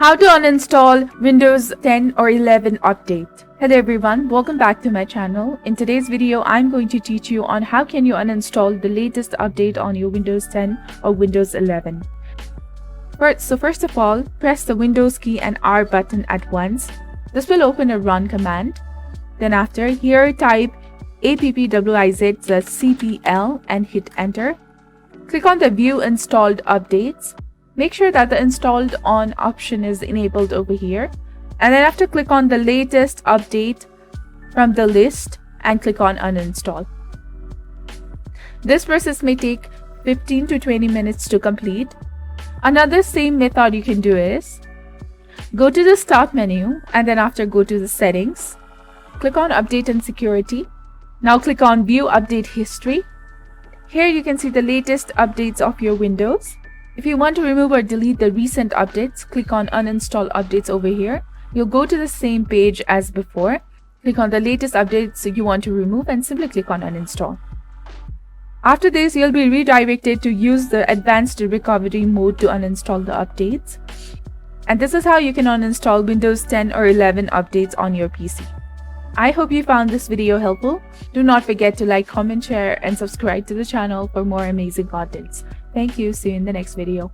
How to uninstall Windows 10 or 11 update. Hello everyone, welcome back to my channel. In today's video, I'm going to teach you on how can you uninstall the latest update on your Windows 10 or Windows 11. First of all, press the Windows key and R button at once. This will open a run command. Then after, here type appwiz.cpl and hit enter. Click on the View Installed Updates. Make sure that the Installed On option is enabled over here. And then after, click on the latest update from the list and click on Uninstall. This process may take 15 to 20 minutes to complete. Another same method you can do is go to the Start menu and then after go to the Settings. Click on Update and Security. Now click on View Update History. Here you can see the latest updates of your Windows. If you want to remove or delete the recent updates, click on Uninstall Updates over here. You'll go to the same page as before. Click on the latest updates you want to remove and simply click on Uninstall. After this, you'll be redirected to use the Advanced Recovery mode to uninstall the updates. And this is how you can uninstall Windows 10 or 11 updates on your PC. I hope you found this video helpful. Do not forget to like, comment, share, and subscribe to the channel for more amazing contents. Thank you. See you in the next video.